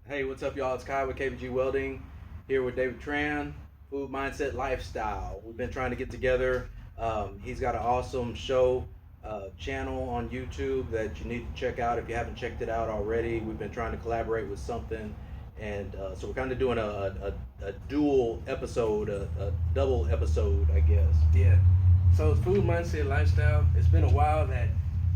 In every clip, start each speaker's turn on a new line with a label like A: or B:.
A: Hey, what's up, y'all? It's Kai with KBG Welding, here with David Tran, Food.Mindset.lifestyle. We've been trying to get together. He's got an awesome show channel on YouTube that you need to check out if you haven't checked it out already. We've been trying to collaborate with something, and so we're kind of doing a dual episode, a double episode, I guess.
B: Yeah. So Food Mindset Lifestyle. It's been a while that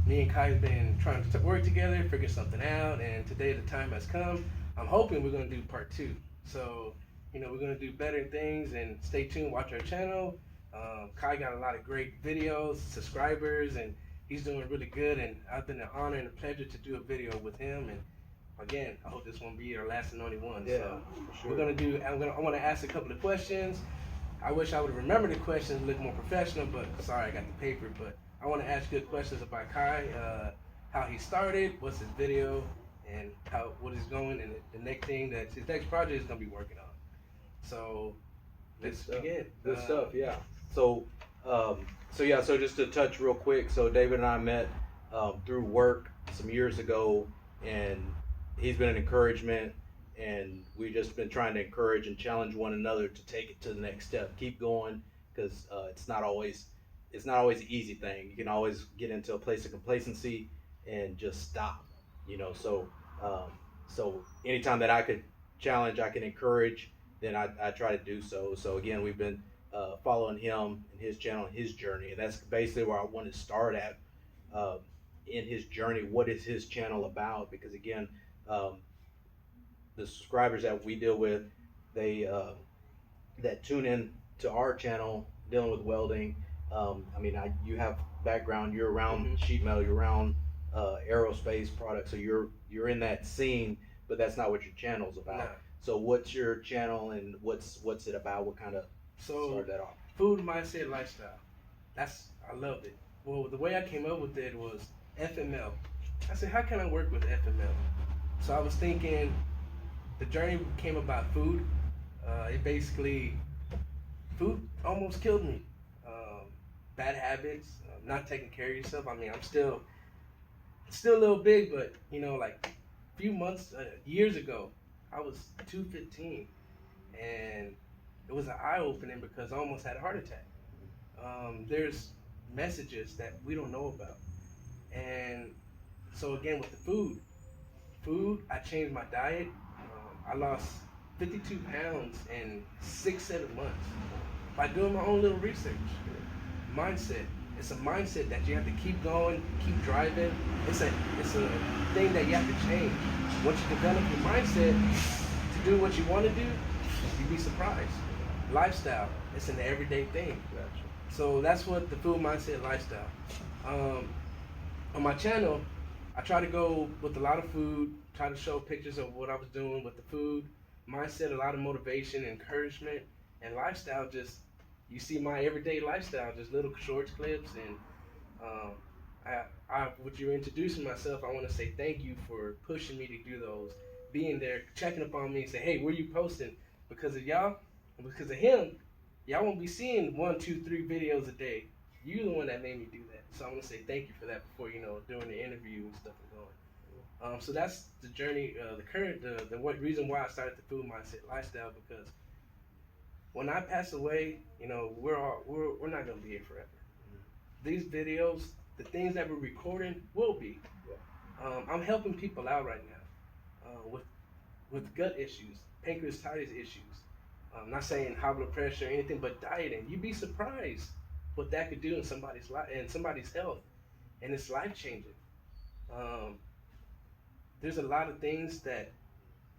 B: me and Kai have been trying to work together, figure something out, and today the time has come. I'm hoping we're gonna do part two. So, we're gonna do better things, and stay tuned. Watch our channel. Kai got a lot of great videos, subscribers, and he's doing really good. And I've been an honor and a pleasure to do a video with him. And again, I hope this won't be our last and only one.
A: Yeah,
B: So
A: for sure.
B: we're gonna do. I want to ask a couple of questions. I wish I would remember the questions, look more professional, but sorry, I got the paper. But I want to ask good questions about Kai, how he started, what's his video, and what he's going, and the next thing that his next project is gonna be working on. So let's begin.
A: Good stuff, yeah. So just to touch real quick. So David and I met through work some years ago, and he's been an encouragement, and we've just been trying to encourage and challenge one another to take it to the next step, keep going, because it's not always an easy thing. You can always get into a place of complacency and just stop, so anytime that I could challenge, I can encourage, then I try to do so. So again, we've been following him and his channel and his journey, and that's basically where I want to start at in his journey. What is his channel about? Because again, the subscribers that we deal with, they that tune in to our channel dealing with welding. You have background. You're around sheet metal. You're around aerospace products. So you're in that scene, but that's not what your channel's about.
B: No.
A: So what's your channel, and what's it about? What kind of started that off?
B: Food Mindset Lifestyle. I loved it. Well, the way I came up with it was FML. I said, how can I work with FML? So I was thinking, the journey came about food. Food almost killed me. Bad habits, not taking care of yourself. I'm still a little big, but like a few months, years ago, I was 215, and it was an eye opening because I almost had a heart attack. There's messages that we don't know about, and so again with the food, I changed my diet. I lost 52 pounds in 6-7 months by doing my own little research. Mindset. It's a mindset that you have to keep going, keep driving. It's a thing that you have to change. Once you develop your mindset to do what you want to do, you'd be surprised. Lifestyle. It's an everyday thing.
A: Gotcha.
B: So that's what the Food Mindset Lifestyle. On my channel, I try to go with a lot of food, try to show pictures of what I was doing with the food, mindset, a lot of motivation, encouragement, and lifestyle. Just, you see my everyday lifestyle, just little short clips. And with you introducing myself, I want to say thank you for pushing me to do those, being there, checking up on me, and say, hey, where you posting? Because of y'all, and because of him, y'all won't be seeing 1, 2, 3 videos a day. You're the one that made me do that. So I want to say thank you for that before, doing the interview and stuff and going. So that's the journey, the reason why I started the Food Mindset Lifestyle, because when I pass away, we're not gonna be here forever. These videos, the things that we're recording, will be. I'm helping people out right now with gut issues, pancreatitis issues. I'm not saying high blood pressure or anything, but dieting. You'd be surprised what that could do in somebody's life and somebody's health, and it's life changing. There's a lot of things that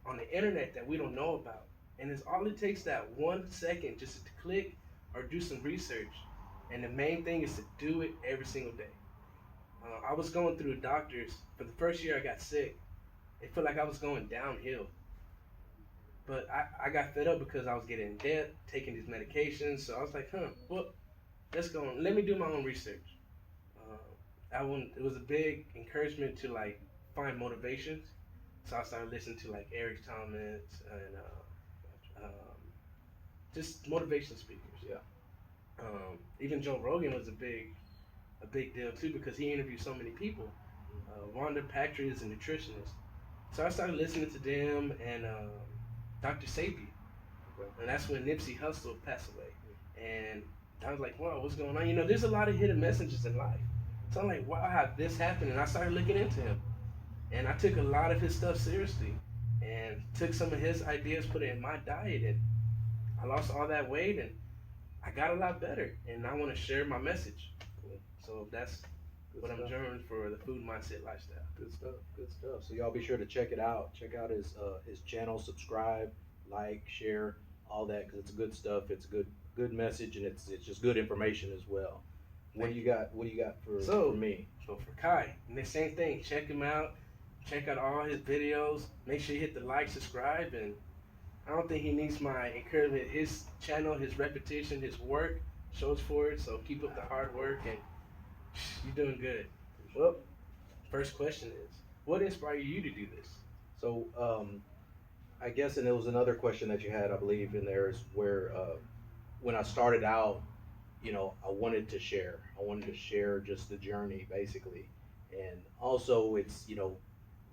B: on the internet that we don't know about. And it's all it takes, that 1 second just to click or do some research. And the main thing is to do it every single day. I was going through doctors. For the first year I got sick, it felt like I was going downhill. But I got fed up because I was getting in debt, taking these medications. So I was like, well, let's go. Let me do my own research. It was a big encouragement to find motivations. So I started listening to Eric Thomas and just motivation speakers.
A: Yeah.
B: Even Joe Rogan was a big deal too, because he interviewed so many people. Rhonda Patrick is a nutritionist. So I started listening to them and Dr. Sapie.
A: Okay.
B: And that's when Nipsey Hussle passed away. And I was like, wow, what's going on? You know, there's a lot of hidden messages in life. So I'm like, wow, how this happened? And I started looking into him. And I took a lot of his stuff seriously and took some of his ideas, put it in my diet. And I lost all that weight and I got a lot better. And I want to share my message.
A: Cool.
B: So that's
A: Good
B: what I'm
A: stuff.
B: doing for the Food Mindset Lifestyle.
A: Good stuff. Good stuff. So y'all be sure to check it out. Check out his channel. Subscribe, like, share, all that, because it's good stuff. It's a good message, and it's just good information as well. What do you got? What do you got for me?
B: So for Kai, and the same thing. Check him out. Check out all his videos. Make sure you hit the like, subscribe, and I don't think he needs my encouragement. His channel, his repetition, his work shows for it. So keep up the hard work, and you're doing good. Well, first question is, what inspired you to do this?
A: So I guess, and there was another question that you had, I believe, in there is where when I started out, you know, I wanted to share. I wanted to share just the journey, basically, and also it's, you know,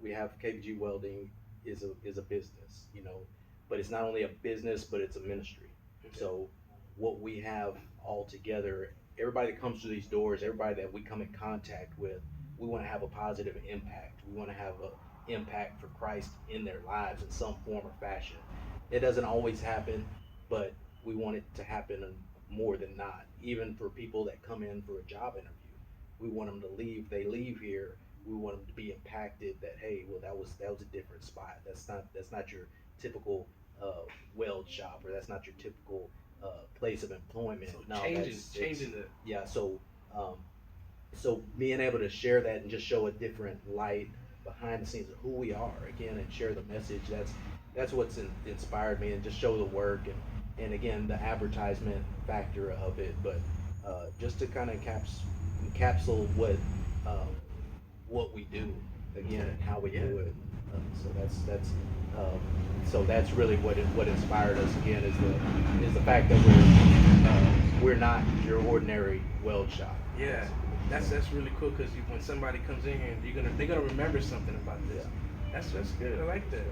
A: we have KBG Welding is a business, you know, but it's not only a business, but it's a ministry.
B: Okay.
A: So what we have all together, everybody that comes through these doors, everybody that we come in contact with, we want to have a positive impact. We want to have an impact for Christ in their lives in some form or fashion. It doesn't always happen, but we want it to happen more than not. Even for people that come in for a job interview, we want them to leave. They leave here, we want them to be impacted. That, hey, well, that was a different spot. That's not your typical weld shop, or that's not your typical place of employment.
B: So
A: No,
B: changing the
A: yeah. So being able to share that and just show a different light behind the scenes of who we are again, and share the message. That's what's inspired me, and just show the work, and again the advertisement factor of it. But just to kind of encapsulate what we do again and how we do it. So that's really what inspired us again, is the fact that we're not your ordinary weld shop.
B: Yeah, that's really cool, because when somebody comes in here, they're gonna remember something about this.
A: Yeah.
B: That's good. I like that.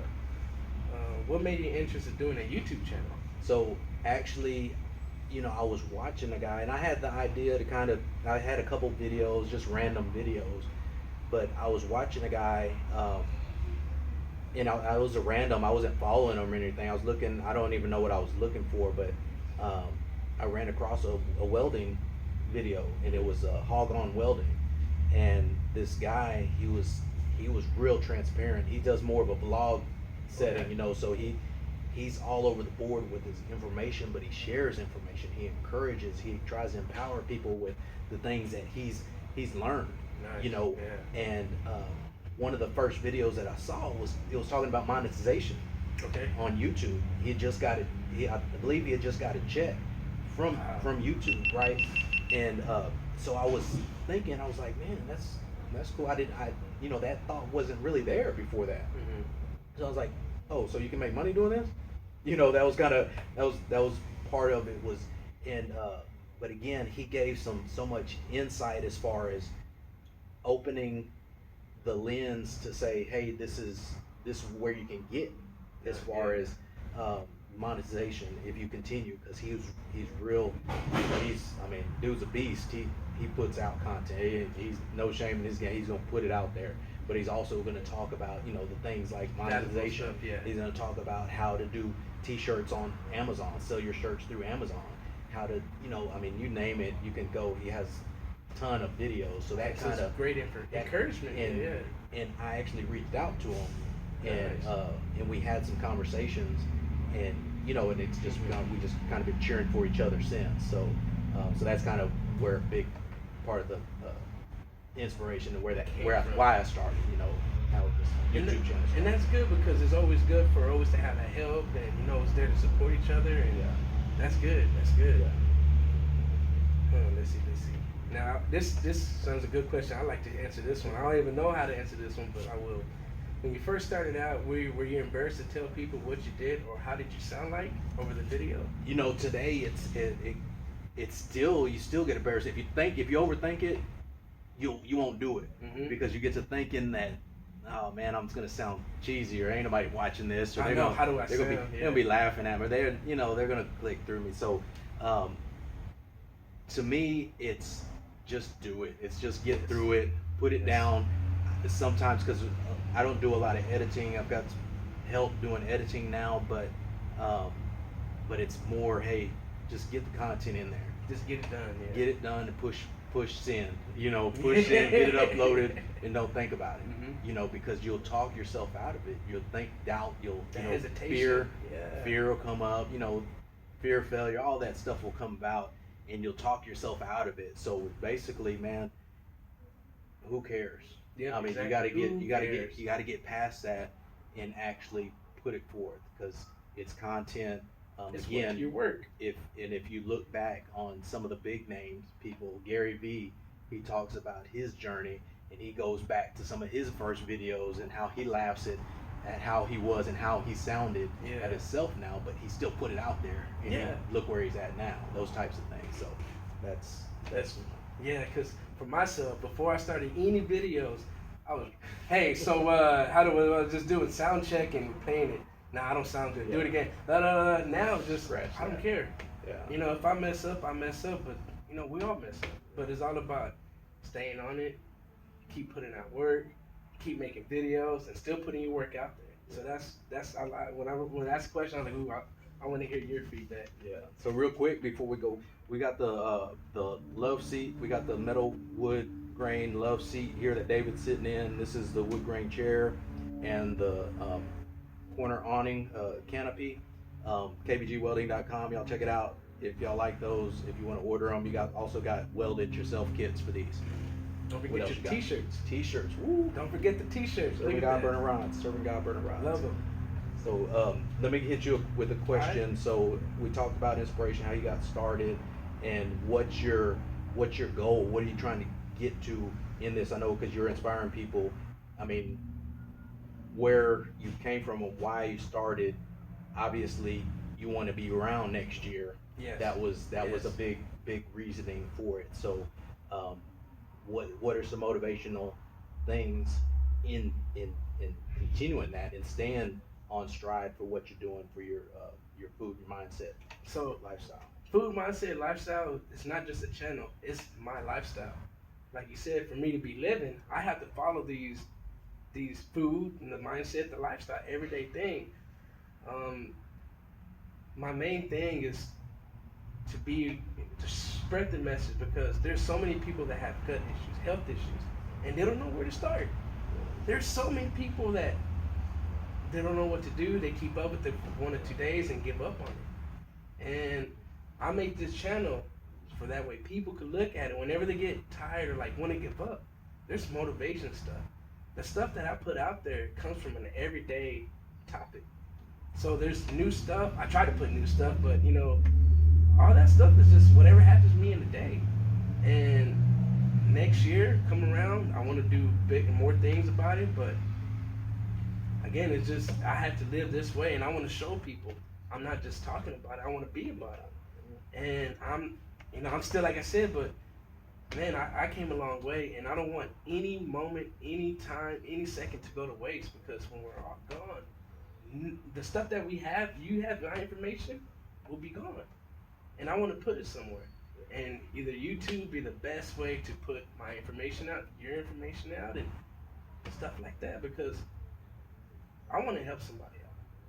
B: What made you interested in doing a YouTube channel?
A: So actually, you know, I was watching a guy, and I had the idea to I had a couple videos, just random videos, but I was watching a guy, and I was a random. I wasn't following him or anything. I was looking. I don't even know what I was looking for, but I ran across a welding video, and it was hog on welding, and this guy, he was real transparent. He does more of a vlog setting,
B: Okay.
A: you know, so he's all over the board with his information, but he shares information. He encourages. He tries to empower people with the things that he's learned.
B: Nice.
A: You know,
B: Yeah.
A: and one of the first videos that I saw was talking about monetization
B: Okay.
A: on YouTube. He had just got it. I believe he had just got a check from YouTube, right? And so I was thinking, I was like, man, that's cool. You know, that thought wasn't really there before that.
B: Mm-hmm.
A: So I was like, oh, so you can make money doing this? You know, that was part of it was, and but again, he gave so much insight as far as opening the lens to say, hey, this is where you can get as far as monetization if you continue, because he's real. I mean, dude's a beast. He puts out content. He's no shame in his game. He's gonna put it out there, but he's also gonna talk about, you know, the things like monetization.
B: Stuff, yeah.
A: He's gonna talk about how to do T-shirts on Amazon, sell your shirts through Amazon. How to, you know, I mean, you name it, you can go. He has a ton of videos, so that kind of
B: great encouragement.
A: And I actually reached out to him, and
B: Nice.
A: And we had some conversations, and you know, and it's just we just kind of been cheering for each other since. So that's kind of where a big part of the inspiration and why I started, you know, how this YouTube channel.
B: And that's good, because it's always good to have that help, and you know, it's there to support each other, and
A: Yeah.
B: that's good. That's good.
A: Yeah.
B: Let's see. Now, this sounds a good question. I like to answer this one. I don't even know how to answer this one, but I will. When you first started out, were you embarrassed to tell people what you did, or how did you sound like over the video?
A: You know, today it's still, you still get embarrassed if you overthink it, you won't do it,
B: Mhm.
A: because you get to thinking that oh man, I'm just gonna sound cheesy, or ain't nobody watching this, or
B: I
A: they're
B: know,
A: gonna
B: how do I
A: they're gonna be
B: sound?
A: they're
B: Yeah.
A: gonna be laughing at me. They're they're gonna click through me. So um, to me, it's just do it. It's just get
B: Yes.
A: through it, put it
B: Yes.
A: down. Sometimes because I don't do a lot of editing, I've got help doing editing now, um, but it's more, hey, just get the content in there,
B: Just get it done. Yeah.
A: get it done, and push send. Push send, get it uploaded, and don't think about it. Because you'll talk yourself out of it. You'll think doubt. You'll
B: Hesitation.
A: fear will come up. Fear of failure, all that stuff will come about, and you'll talk yourself out of it. So basically, man, who cares?
B: Yep,
A: I mean,
B: exactly.
A: you got to get past that and actually put it forth, because it's content.
B: It's
A: Again,
B: your work.
A: If you look back on some of the big names, people, Gary Vee, he talks about his journey, and he goes back to some of his first videos and how he laughs at how he was and how he sounded at himself now, but he still put it out there, and look where he's at now. Those types of things. So that's
B: yeah. Because for myself, before I started any videos, I was, hey, so how do I was just doing sound check and playing it. Nah, I don't sound good. Do it again. Now it's just I don't care.
A: Yeah.
B: If I mess up, I mess up. But we all mess up. But it's all about staying on it, keep putting out work, keep making videos, and still putting your work out there. So that's I like when I asked the question, I was like, ooh, I want to hear your feedback.
A: Yeah. So real quick before we go, we got the love seat. We got the metal wood grain love seat here that David's sitting in. This is the wood grain chair, and the corner awning canopy. KBGwelding.com. Y'all check it out if y'all like those. If you want to order them, also got weld it yourself kits for these.
B: Don't forget your t-shirts.
A: T-shirts. Woo.
B: Don't forget the t-shirts.
A: Serving God burning rods. Serving God burning rods.
B: Love them.
A: So let me hit you with a question.
B: Right.
A: So we talked about inspiration, how you got started, and what's your goal? What are you trying to get to in this? I know because you're inspiring people. I mean, where you came from and why you started. Obviously, you want to be around next year.
B: Yes.
A: That was a big reasoning for it. So, what are some motivational things in continuing that and staying on stride for what you're doing for your food and mindset lifestyle?
B: Food mindset lifestyle is not just a channel, it's my lifestyle. Like you said, for me to be living, I have to follow these food and the mindset, the lifestyle, everyday thing. My main thing is to spread the message, because there's so many people that have gut issues, health issues, and they don't know where to start. There's so many people that they don't know what to do. They keep up with it for 1 or 2 days and give up on it. And I make this channel for that way people could look at it whenever they get tired or like want to give up. There's motivation stuff. The stuff that I put out there comes from an everyday topic. So there's new stuff. I try to put new stuff, but all that stuff is just whatever happens to me in the day. And next year, come around, I want to do more things about it. But again, it's just I have to live this way, and I want to show people I'm not just talking about it. I want to be about it. And I'm still, like I said, but man, I came a long way, and I don't want any moment, any time, any second to go to waste, because when we're all gone, the stuff that you have my information, will be gone. And I want to put it somewhere. And either YouTube be the best way to put my information out, your information out, and stuff like that, because I want to help somebody out.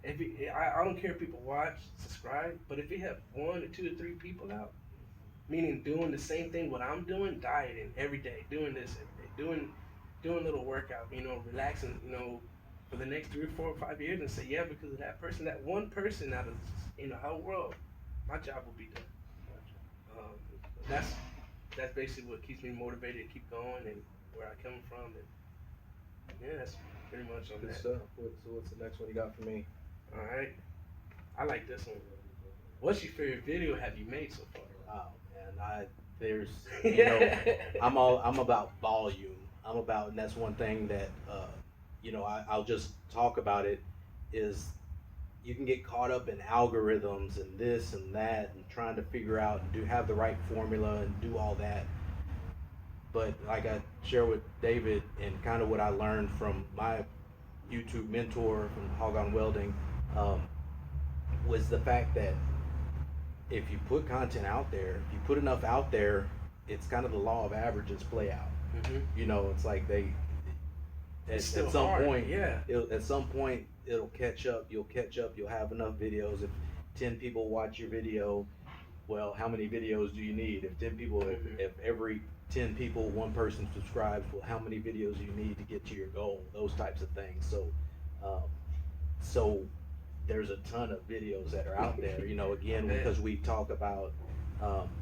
B: I don't care if people watch, subscribe, but if you have 1 or 2 or 3 people out, meaning doing the same thing what I'm doing, dieting every day, doing this every day, doing a little workout, relaxing, for the next 3 or 4 or 5 years, and say, yeah, because of that person, that one person out of the whole world, my job will be done. That's basically what keeps me motivated to keep going and where I come from, and yeah, that's pretty much on
A: Good
B: that.
A: stuff. So what's the next one you got for me?
B: All right, I like this one. What's your favorite video have you made so far?
A: Oh man, I'm about volume. And that's one thing that I'll just talk about it, is you can get caught up in algorithms and this and that and trying to figure out and have the right formula and do all that. but like I share with David and kind of what I learned from my YouTube mentor from Hog on Welding, um, was the fact that if you put content out there, if you put enough out there, it's kind of the law of averages play out. You know, it's like they
B: It's still
A: at some
B: hard.
A: point,
B: Yeah.
A: at some point it'll catch up. You'll catch up. You'll have enough videos. If 10 people watch your video, well, how many videos do you need? If 10 people, if every 10 people, one person subscribes, well, how many videos do you need to get to your goal? Those types of things. Um, so there's a ton of videos that are out there, you know, again, because we talk about,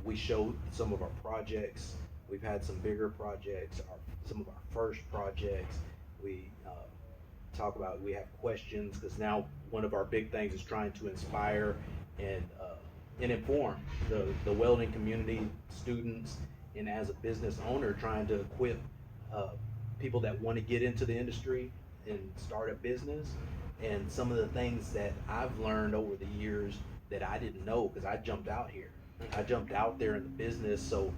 A: we showed some of our projects. We've had some bigger projects, some of our first projects. We talk about, we have questions, because now one of our big things is trying to inspire and inform the welding community, students, and as a business owner, trying to equip people that want to get into the industry and start a business. And some of the things that I've learned over the years that I didn't know, because I jumped out here. I jumped out there in the business, so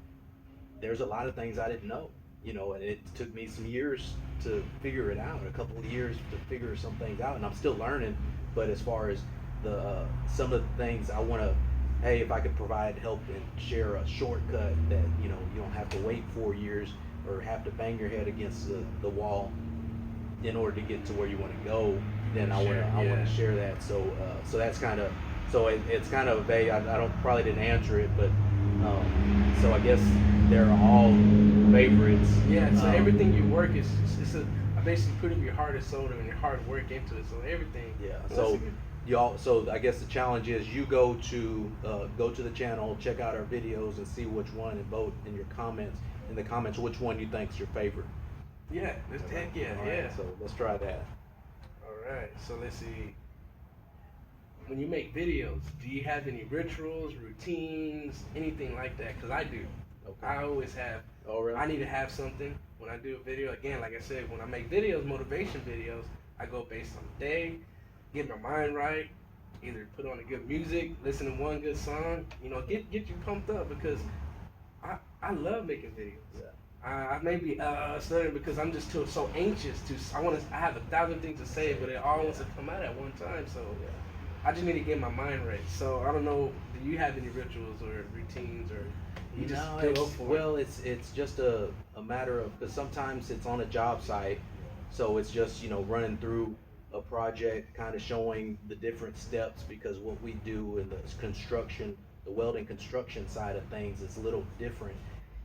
A: there's a lot of things I didn't know, you know, and it took me some years to figure it out, a couple of years to figure some things out, and I'm still learning. But as far as the some of the things I want to, hey, if I could provide help and share a shortcut that, you know, you don't have to wait 4 years or have to bang your head against the wall in order to get to where you want to go, then I want to share that. So that's kind of, so it's kind of vague. I don't probably didn't answer it, but so I guess they're all favorites.
B: Yeah. So everything you work is I basically put your heart and soul and your hard work into it. So everything.
A: Yeah. So y'all. So I guess the challenge is you go to the channel, check out our videos, and see which one, and vote in your comments which one you think's your favorite.
B: Yeah. Heck yeah.
A: All
B: Yeah.
A: right, so let's try that.
B: All right. So let's see. When you make videos, do you have any rituals, routines, anything like that? Because I do.
A: Okay.
B: I always have.
A: Oh, really?
B: I need to have something when I do a video. Again, like I said, when I make videos, motivation videos, I go based on the day, get my mind right, either put on a good music, listen to one good song, you know, get you pumped up, because I love making videos.
A: Yeah.
B: I may be stuttering because I'm just so anxious I have 1,000 things to say, but it all wants to come out at one time. So I just need to get my mind right. So I don't know, do you have any rituals or routines, or you just go for it?
A: Well, it's just a matter of, because sometimes it's on a job site, so it's just, you know, running through a project, kind of showing the different steps, because what we do in the construction, the welding construction side of things, is a little different.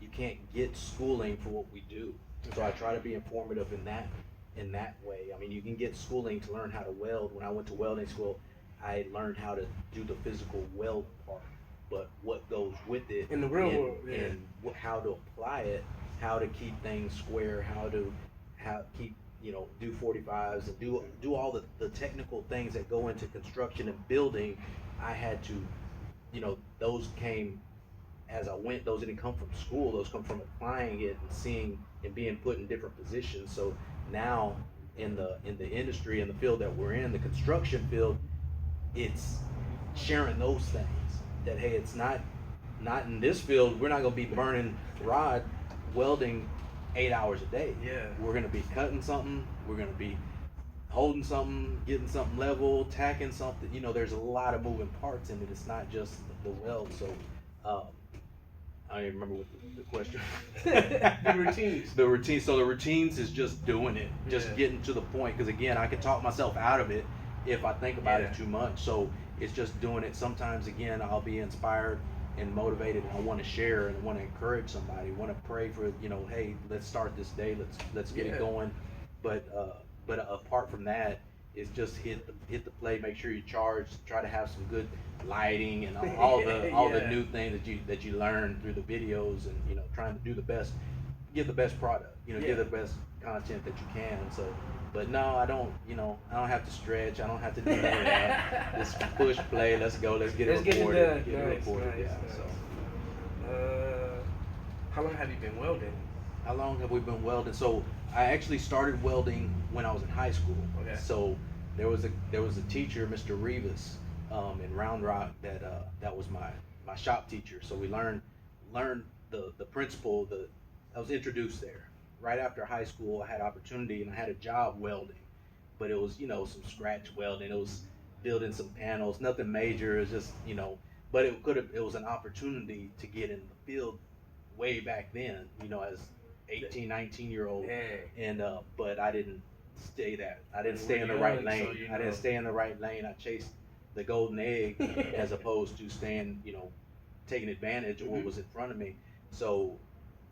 A: You can't get schooling for what we do, so I try to be informative in that way. I mean, you can get schooling to learn how to weld. When I went to welding school, I learned how to do the physical weld part, but what goes with it
B: in the real world,
A: and how to apply it, how to keep things square, how keep, you know, do 45s and do all the technical things that go into construction and building. I had to, you know, those came as I went. Those didn't come from school, those come from applying it and seeing and being put in different positions. So now in the industry, in the field that we're in, the construction field, it's sharing those things, that hey, it's not in this field, we're not going to be burning rod welding 8 hours a day.
B: Yeah.
A: We're going to be cutting something, we're going to be holding something, getting something level, tacking something. You know, there's a lot of moving parts in it. It's not just the weld. So I don't even remember what the question.
B: The routines.
A: The routine. So the routines is just doing it, just getting to the point. Because again, I can talk myself out of it if I think about it too much. So it's just doing it. Sometimes again, I'll be inspired and motivated, and I want to share and want to encourage somebody. Want to pray for, you know, hey, let's start this day. Let's get it going. But apart from that, it's just hit the play. Make sure you charge. Try to have some good lighting and all the new things that you learn through the videos, and you know, trying to do the best, give the best product. You know, give the best content that you can. So, but no, I don't. You know, I don't have to stretch. I don't have to do any of that. Just push play. Let's go. Let's get it recorded. Get it recorded.
B: Nice. So, how long have you been welding?
A: How long have we been welding? So I actually started welding when I was in high school.
B: Okay.
A: So there was a teacher, Mr. Rivas, in Round Rock, that was my shop teacher. So we learned the principle, I was introduced there. Right after high school, I had opportunity and I had a job welding, but it was, some scratch welding. It was building some panels, nothing major. It was just, but it was an opportunity to get in the field way back then, as 18, 19-year old.
B: Dang.
A: And, but I didn't I didn't
B: You
A: stay
B: were
A: in the right
B: young,
A: lane.
B: so
A: I didn't stay in the right lane. I chased the golden egg as opposed to staying, taking advantage of what was in front of me. So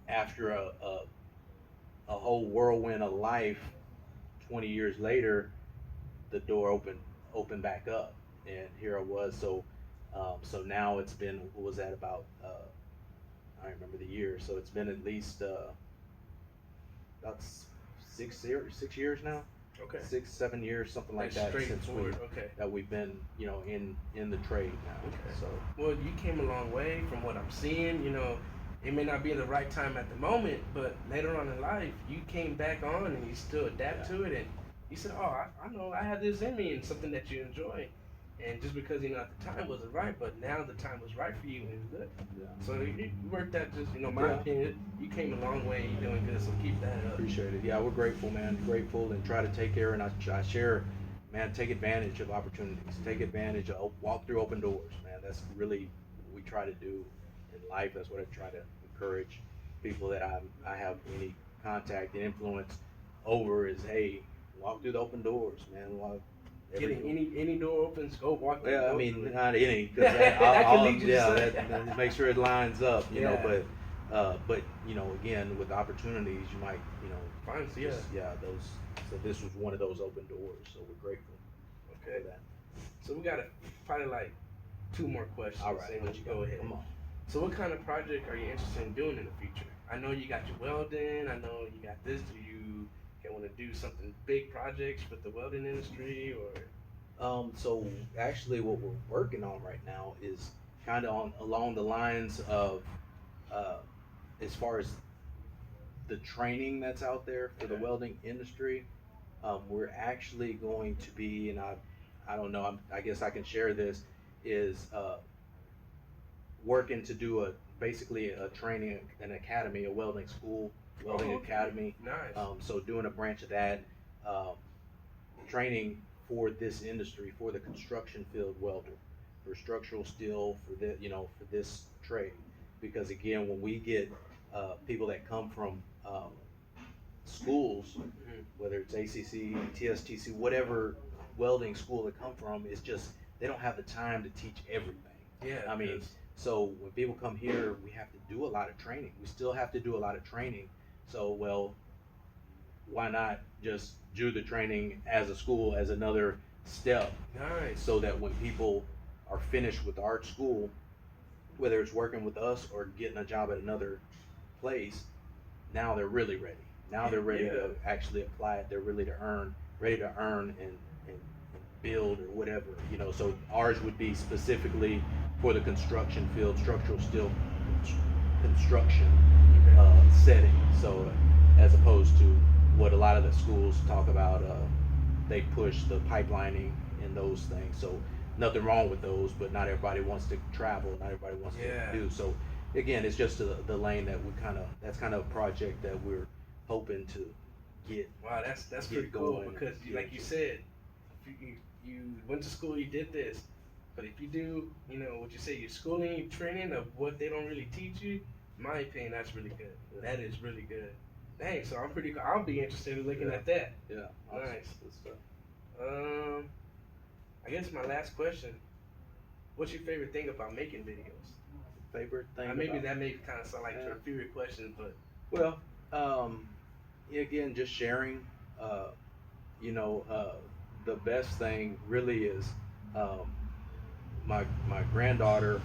A: after a whole whirlwind of life, 20 years later, the door opened back up, and here I was. So now it's been, what was that, about? I don't remember the year. So it's been at least about 6 years now.
B: Okay.
A: 6, 7 years, something like that, since we've been, in the trade now.
B: Okay.
A: So
B: well, you came a long way from what I'm seeing. It may not be the right time at the moment, but later on in life, you came back on and you still adapt to it, and you said, "Oh, I know I have this in me, and something that you enjoy." And just because at the time wasn't right, but now the time was right for you, and it's good.
A: yeah,
B: So you worked that. Just my opinion, you came a long way. You're doing good, so keep that up.
A: appreciate it. Yeah, we're grateful, man. Grateful, and try to take care. And I share, man. Take advantage of opportunities. Take advantage of walk through open doors, man. That's really what we try to do in life. That's what I try to encourage people that I have any contact and influence over is, hey, walk through the open doors, man.
B: Getting any door opens, go walk.
A: Well, I mean, not any. Cause
B: that can lead you to
A: that make sure it lines up,
B: Yeah.
A: but again, with opportunities, you might,
B: Fine, so
A: those. So this was one of those open doors. So we're grateful
B: Okay.
A: for that.
B: So we got probably like 2 more questions.
A: All right,
B: and
A: what you
B: go
A: got?
B: ahead.
A: Come on.
B: So what kind of project are you interested in doing in the future? I know you got your welding. I know you got this. Do you want to do something big projects with the welding industry, or?
A: So actually, what we're working on right now is kind of along the lines of, as far as the training that's out there for the welding industry. We're actually going to be, and I don't know, I guess I can share this, is working to do basically a training, an academy, a welding school, welding academy.
B: Nice.
A: So doing a branch of that, training for this industry, for the construction field welder, for structural steel, for this trade. Because again, when we get people that come from schools, whether it's ACC, TSTC, whatever welding school they come from, it's just they don't have the time to teach everything.
B: Yeah.
A: I mean, so when people come here, we have to do a lot of training. We still have to do a lot of training. So, well, why not just do the training as a school, as another step?
B: Nice.
A: So that when people are finished with our school, whether it's working with us or getting a job at another place, now they're really ready. Now they're ready to actually apply it. They're ready to earn and build or whatever, So ours would be specifically for the construction field, structural steel construction setting. So as opposed to what a lot of the schools talk about, they push the pipelining and those things. So nothing wrong with those, but not everybody wants to travel. Not everybody wants to do. So again, it's just the lane that that's kind of a project that we're hoping to get.
B: Wow, that's pretty cool because, like you said, you went to school, you did this, but if you do, what you say, your schooling, your training of what they don't really teach you, in my opinion, that's really good. That is really good. Dang, so I'll be interested in looking at that.
A: Yeah.
B: Nice.
A: Good stuff.
B: I guess my last question: what's your favorite thing about making videos?
A: Favorite thing?
B: Maybe that may kind of sound like your favorite question, but
A: well, again, just sharing. The best thing really is my granddaughter.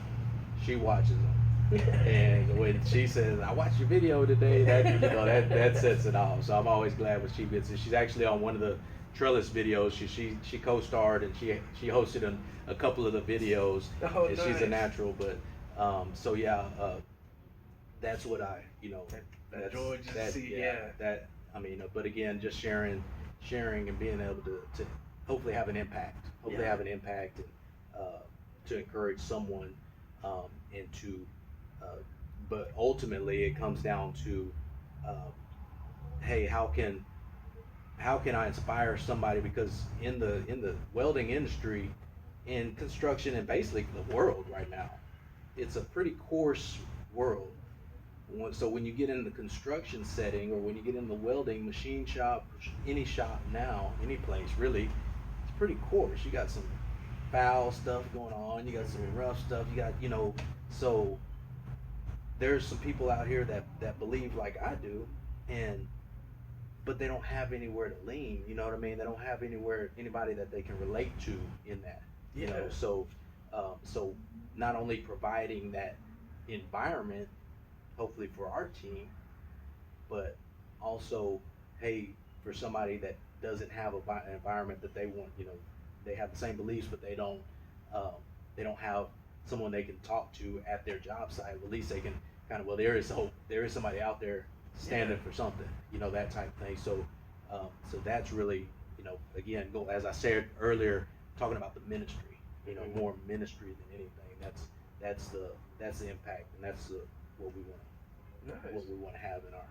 A: She watches them, and when she says, "I watched your video today," that sets it off. So I'm always glad when she gets it. She's actually on one of the Trellis videos. She co-starred and she hosted a couple of the videos.
B: Oh,
A: and
B: nice.
A: She's a natural, but that's what I
B: that joy to see.
A: But again, just sharing and being able to hopefully have an impact. And to encourage someone, and to but ultimately it comes down to um, hey, how can I inspire somebody? Because in the welding industry, in construction, and basically the world right now, it's a pretty coarse world. So when you get in the construction setting, or when you get in the welding machine shop, any shop now, any place really, it's pretty coarse. You got some foul stuff going on. You got some rough stuff. You got, so there's some people out here that believe like I do, and but they don't have anywhere to lean. You know what I mean? They don't have anybody that they can relate to in that.
B: Yeah.
A: So not only providing that environment, hopefully for our team, but also, hey, for somebody that doesn't have an environment that they want, they have the same beliefs, but um, they don't have someone they can talk to at their job site. Well, at least they can kind of, well, there is hope. There is somebody out there standing for something, that type of thing. So that's really, again, go as I said earlier, talking about the ministry, more ministry than anything. That's the impact, and that's what we want
B: Nice.
A: to have in our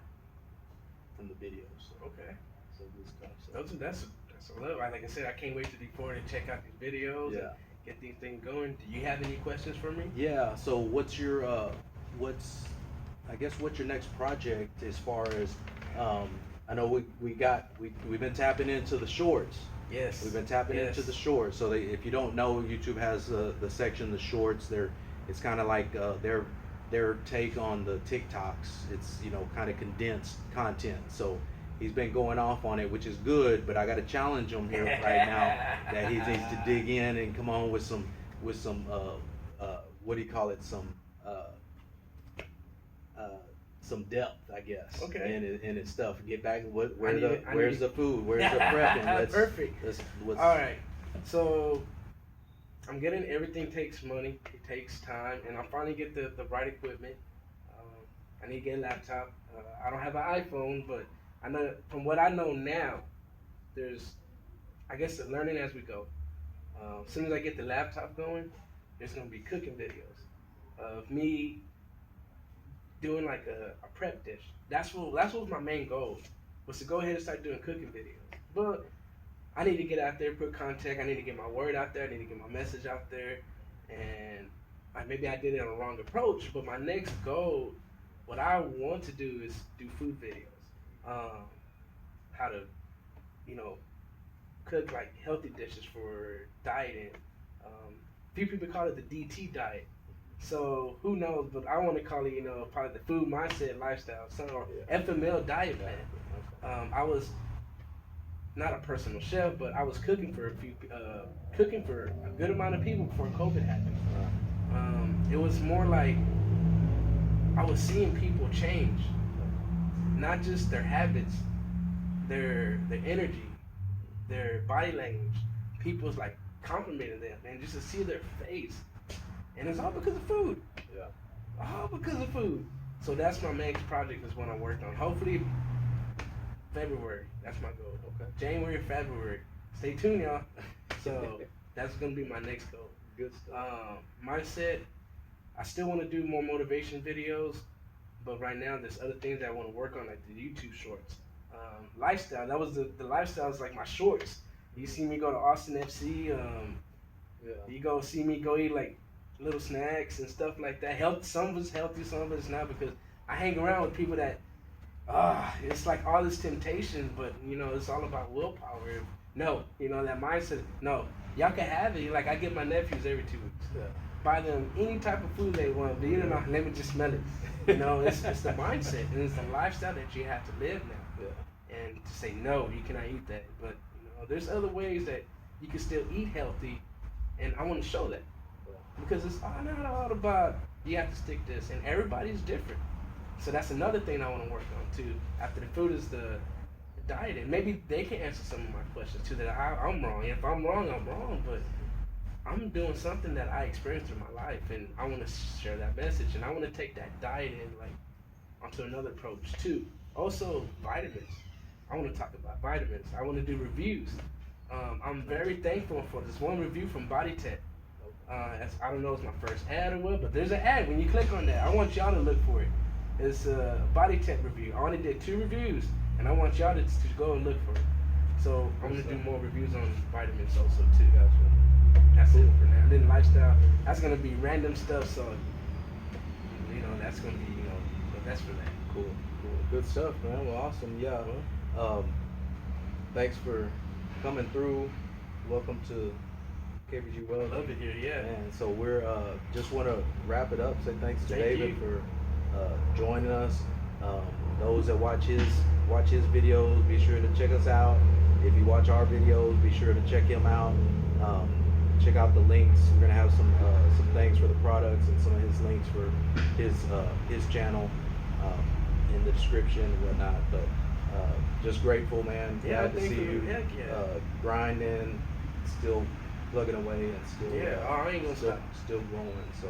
A: from the videos. So,
B: Okay.
A: so good stuff. So,
B: That's a love. Like I said, I can't wait to be forward and check out these videos and get these things going. Do you have any questions for me?
A: yeah. So what's your what's your next project as far as I know we've been tapping into the shorts.
B: Yes.
A: We've been tapping into the shorts. So if you don't know, YouTube has the section, the shorts. It's kind of like their take on the TikToks. It's kind of condensed content. So he's been going off on it, which is good. But I got to challenge him here right now that he needs to dig in and come on with some what do you call it? Some depth, I guess.
B: Okay.
A: In his stuff. Get back. Where's the food? Where's the prepping?
B: Perfect. All right. So I'm getting everything takes money. It takes time, and I'll finally get the right equipment. I need to get a laptop. I don't have an iPhone, but I know from what I know now, there's, I guess, learning as we go. As soon as I get the laptop going, there's gonna be cooking videos of me doing like a prep dish. That's what was my main goal, was to go ahead and start doing cooking videos. But I need to get out there, put content. I need to get my word out there. I need to get my message out there. And maybe I did it on a wrong approach, but my next goal, what I want to do is do food videos. How to, cook like healthy dishes for dieting. Few people call it the DT diet. So who knows, but I want to call it, probably the food mindset lifestyle, or FML diet plan. I was not a personal chef, but I was cooking for a good amount of people before COVID happened. It was more like I was seeing people change, not just their habits, their energy, their body language. People's like complimenting them, and just to see their face, and it's all because of food.
A: Yeah.
B: All because of food. So that's my next project, is what I worked on. Hopefully February. That's my goal. Okay. January, February. Stay tuned, y'all. So that's gonna be my next goal.
A: Good stuff.
B: Mindset. I still want to do more motivation videos, but right now there's other things that I want to work on, like the YouTube shorts. Lifestyle. That was the lifestyle is like my shorts. You see me go to Austin FC. You go see me go eat like little snacks and stuff like that. Some of it's healthy, some of it's not, because I hang around with people that it's like all this temptation, but it's all about willpower. No, that mindset. No, y'all can have it. Like I get my nephews every 2 weeks.
A: Yeah.
B: Buy them any type of food they want, but let me just smell it. It's the mindset, and it's the lifestyle that you have to live now.
A: Yeah.
B: And to say no, you cannot eat that. But there's other ways that you can still eat healthy, and I want to show that, because it's not all about you have to stick this, and everybody's different. So that's another thing I want to work on too. After the food is the diet, and maybe they can answer some of my questions too. That I'm wrong. If I'm wrong, I'm wrong. But I'm doing something that I experienced in my life, and I want to share that message. And I want to take that diet and like onto another approach too. Also, vitamins. I want to talk about vitamins. I want to do reviews. I'm very thankful for this one review from Body Tech. I don't know if it's my first ad or what, but there's an ad when you click on that. I want y'all to look for it. It's a body temp review. I only did 2 reviews, and I want y'all to go and look for it. So I'm gonna do more reviews on vitamins also too. That's it for now. And then lifestyle, that's gonna be random stuff. So that's gonna be but that's for that.
A: Cool. Good stuff, man. Well, awesome. Yeah. Thanks for coming through. Welcome to KBG Welding.
B: Love it here, yeah.
A: And so we're just want to wrap it up. Say thanks to
B: Thank
A: David
B: you.
A: for joining us. Those that watch his videos, be sure to check us out. If you watch our videos, be sure to check him out. Check out the links. We're gonna have some things for the products and some of his links for his channel in the description and whatnot. But just grateful, man.
B: Yeah,
A: Glad to see you
B: heck yeah.
A: grinding, still plugging away, and still
B: I ain't gonna stop.
A: Still growing. So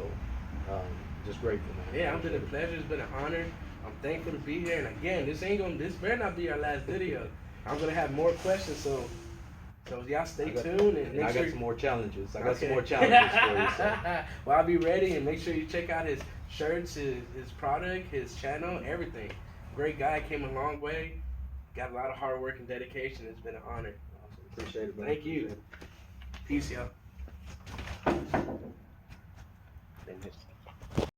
A: just grateful, man.
B: Yeah, it's been a pleasure. It's been an honor. I'm thankful to be here. And again, this better not be our last video. I'm gonna have more questions. So y'all stay tuned and
A: I
B: make sure.
A: got some more challenges. I got
B: Okay.
A: some more challenges for you. So.
B: Well, I'll be ready, and make sure you check out his shirts, his product, his channel, everything. Great guy, came a long way. Got a lot of hard work and dedication. It's been an honor.
A: Awesome. Appreciate it, man.
B: Thank you. Peace, y'all.